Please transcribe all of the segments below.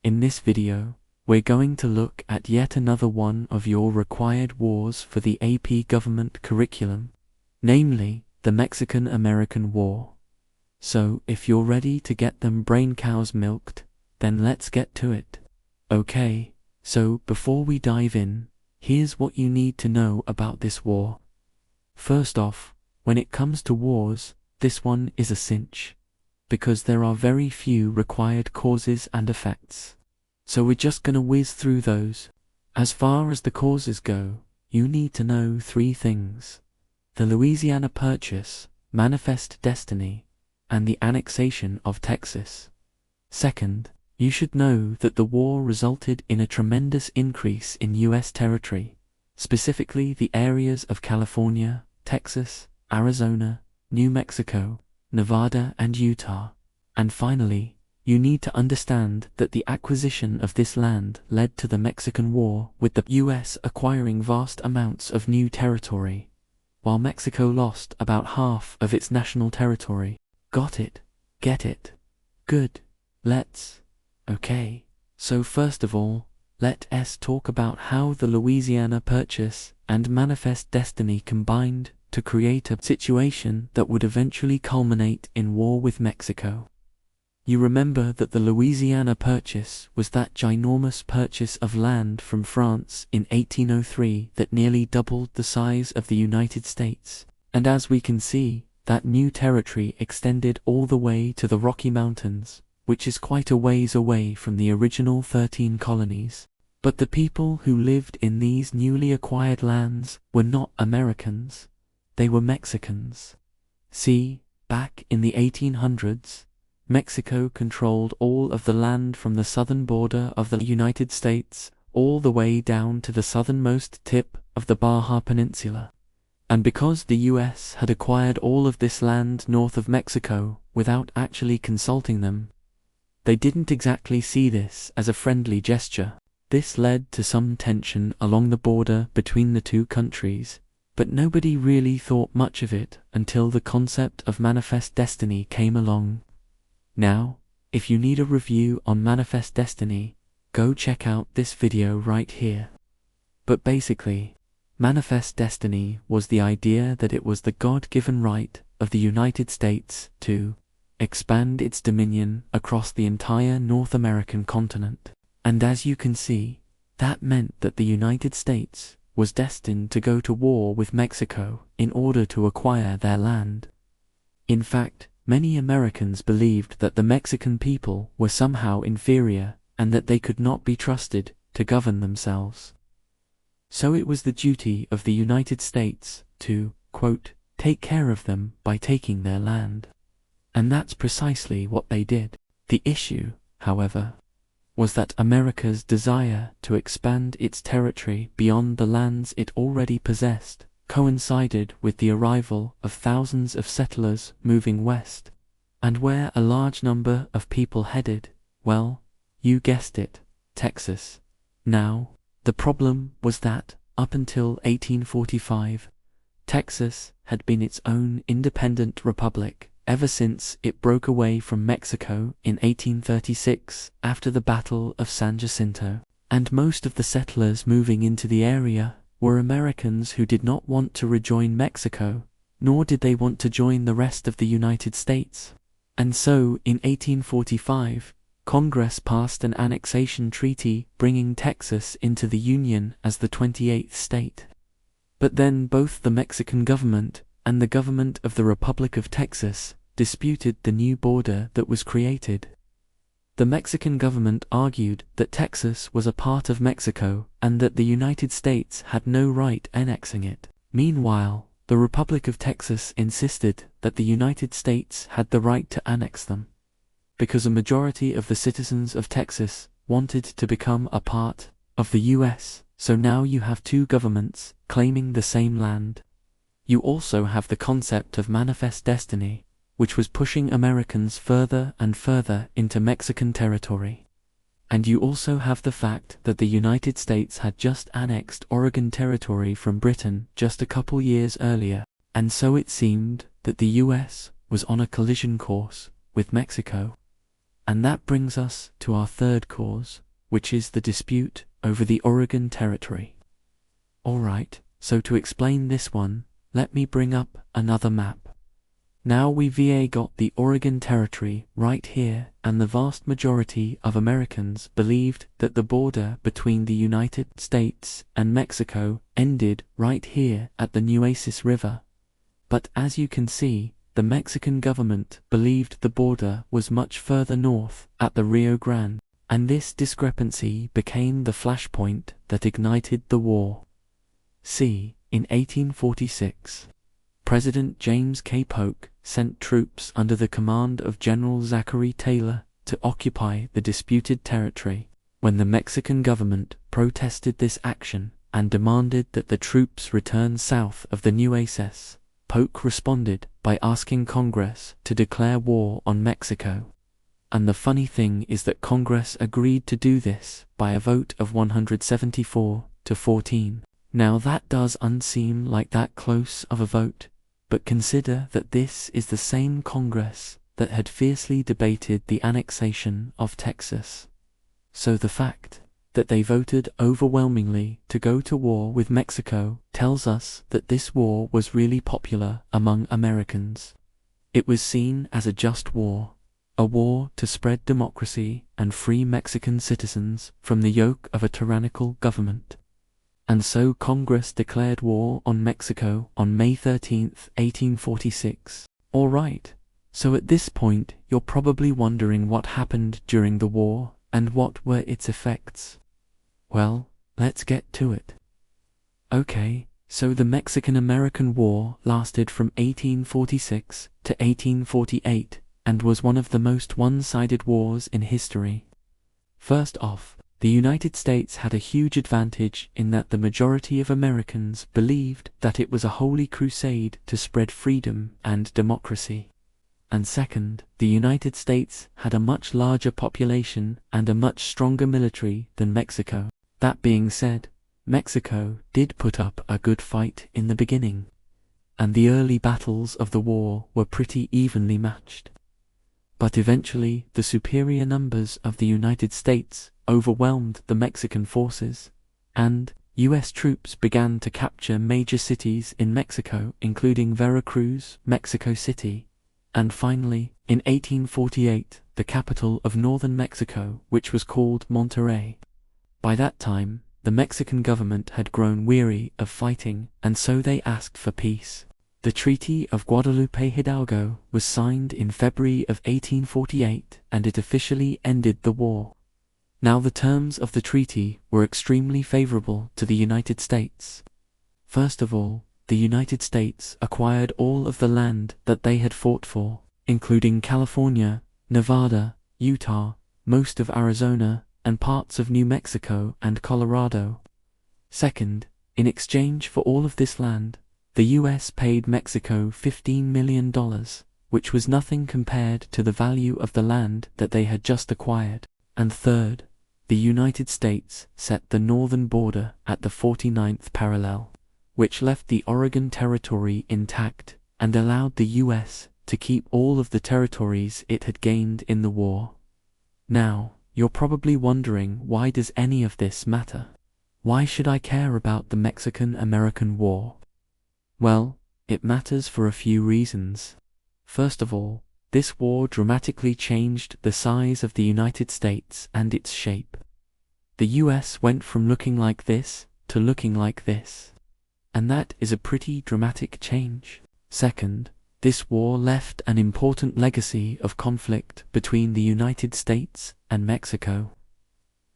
In this video, we're going to look at yet another one of your required wars for the AP government curriculum, namely the Mexican-American War. So if you're ready to get them brain cows milked, then let's get to it. Okay, so before we dive in, here's what you need to know about this war. First off, when it comes to wars, this one is a cinch, because there are very few required causes and effects. So we're just gonna whiz through those. As far as the causes go, you need to know three things: the Louisiana Purchase, manifest destiny, and the annexation of Texas. Second, you should know that the war resulted in a tremendous increase in U.S. territory, specifically the areas of California, Texas, Arizona, New Mexico, Nevada, and Utah. And finally, you need to understand that the acquisition of this land led to the Mexican War, with the U.S. acquiring vast amounts of new territory, while Mexico lost about half of its national territory. Got it? Get it? Good. Let's. Okay. So first of all, let us talk about how the Louisiana Purchase and manifest destiny combined to create a situation that would eventually culminate in war with Mexico. You remember that the Louisiana Purchase was that ginormous purchase of land from France in 1803 that nearly doubled the size of the United States. And as we can see, that new territory extended all the way to the Rocky Mountains, which is quite a ways away from the original 13 colonies. But the people who lived in these newly acquired lands were not Americans. They were Mexicans. See, back in the 1800s, Mexico controlled all of the land from the southern border of the United States all the way down to the southernmost tip of the Baja Peninsula. And because the US had acquired all of this land north of Mexico without actually consulting them, they didn't exactly see this as a friendly gesture. This led to some tension along the border between the two countries, but nobody really thought much of it until the concept of manifest destiny came along. Now, if you need a review on manifest destiny, go check out this video right here. But basically, manifest destiny was the idea that it was the God-given right of the United States to expand its dominion across the entire North American continent. And as you can see, that meant that the United States was destined to go to war with Mexico in order to acquire their land. In fact, many Americans believed that the Mexican people were somehow inferior and that they could not be trusted to govern themselves. So it was the duty of the United States to, quote, take care of them by taking their land. And that's precisely what they did. The issue, however, was that America's desire to expand its territory beyond the lands it already possessed coincided with the arrival of thousands of settlers moving west. And where a large number of people headed, well, you guessed it, Texas. Now, the problem was that, up until 1845, Texas had been its own independent republic ever since it broke away from Mexico in 1836 after the Battle of San Jacinto. And most of the settlers moving into the area were Americans who did not want to rejoin Mexico, nor did they want to join the rest of the United States. And so, in 1845, Congress passed an annexation treaty bringing Texas into the Union as the 28th state. But then both the Mexican government and the government of the Republic of Texas disputed the new border that was created. The Mexican government argued that Texas was a part of Mexico and that the United States had no right annexing it. Meanwhile, the Republic of Texas insisted that the United States had the right to annex them, because a majority of the citizens of Texas wanted to become a part of the US. So now you have two governments claiming the same land. You also have the concept of manifest destiny, which was pushing Americans further and further into Mexican territory. And you also have the fact that the United States had just annexed Oregon Territory from Britain just a couple years earlier, and so it seemed that the US was on a collision course with Mexico. And that brings us to our third cause, which is the dispute over the Oregon Territory. Alright, so to explain this one, let me bring up another map. Now we've got the Oregon Territory right here, and the vast majority of Americans believed that the border between the United States and Mexico ended right here at the Nueces River. But as you can see, the Mexican government believed the border was much further north at the Rio Grande, and this discrepancy became the flashpoint that ignited the war. See, in 1846, President James K. Polk sent troops under the command of General Zachary Taylor to occupy the disputed territory. When the Mexican government protested this action and demanded that the troops return south of the Nueces, Polk responded by asking Congress to declare war on Mexico. And the funny thing is that Congress agreed to do this by a vote of 174 to 14. Now that does seem like that close of a vote, but consider that this is the same Congress that had fiercely debated the annexation of Texas. So the fact that they voted overwhelmingly to go to war with Mexico tells us that this war was really popular among Americans. It was seen as a just war, a war to spread democracy and free Mexican citizens from the yoke of a tyrannical government. And so Congress declared war on Mexico on May 13, 1846. Alright, so at this point you're probably wondering what happened during the war and what were its effects. Well, let's get to it. Okay, so the Mexican-American War lasted from 1846 to 1848 and was one of the most one-sided wars in history. First off, the United States had a huge advantage in that the majority of Americans believed that it was a holy crusade to spread freedom and democracy. And second, the United States had a much larger population and a much stronger military than Mexico. That being said, Mexico did put up a good fight in the beginning, and the early battles of the war were pretty evenly matched. But eventually, the superior numbers of the United States overwhelmed the Mexican forces, and U.S. troops began to capture major cities in Mexico, including Veracruz, Mexico City, and finally, in 1848, the capital of northern Mexico, which was called Monterrey. By that time, the Mexican government had grown weary of fighting, and so they asked for peace. The Treaty of Guadalupe Hidalgo was signed in February of 1848, and it officially ended the war. Now the terms of the treaty were extremely favorable to the United States. First of all, the United States acquired all of the land that they had fought for, including California, Nevada, Utah, most of Arizona, and parts of New Mexico and Colorado. Second, in exchange for all of this land, the U.S. paid Mexico $15 million, which was nothing compared to the value of the land that they had just acquired. And third, the United States set the northern border at the 49th parallel, which left the Oregon Territory intact and allowed the U.S. to keep all of the territories it had gained in the war. Now, you're probably wondering, why does any of this matter? Why should I care about the Mexican-American War? Well, it matters for a few reasons. First of all, this war dramatically changed the size of the United States and its shape. The US went from looking like this to looking like this. And that is a pretty dramatic change. Second, this war left an important legacy of conflict between the United States and Mexico.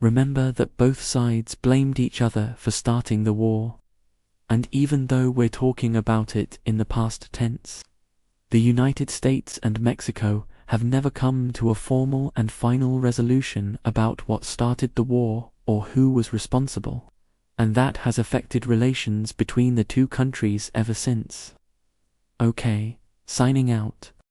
Remember that both sides blamed each other for starting the war. And even though we're talking about it in the past tense, the United States and Mexico have never come to a formal and final resolution about what started the war or who was responsible, and that has affected relations between the two countries ever since. Okay, signing out.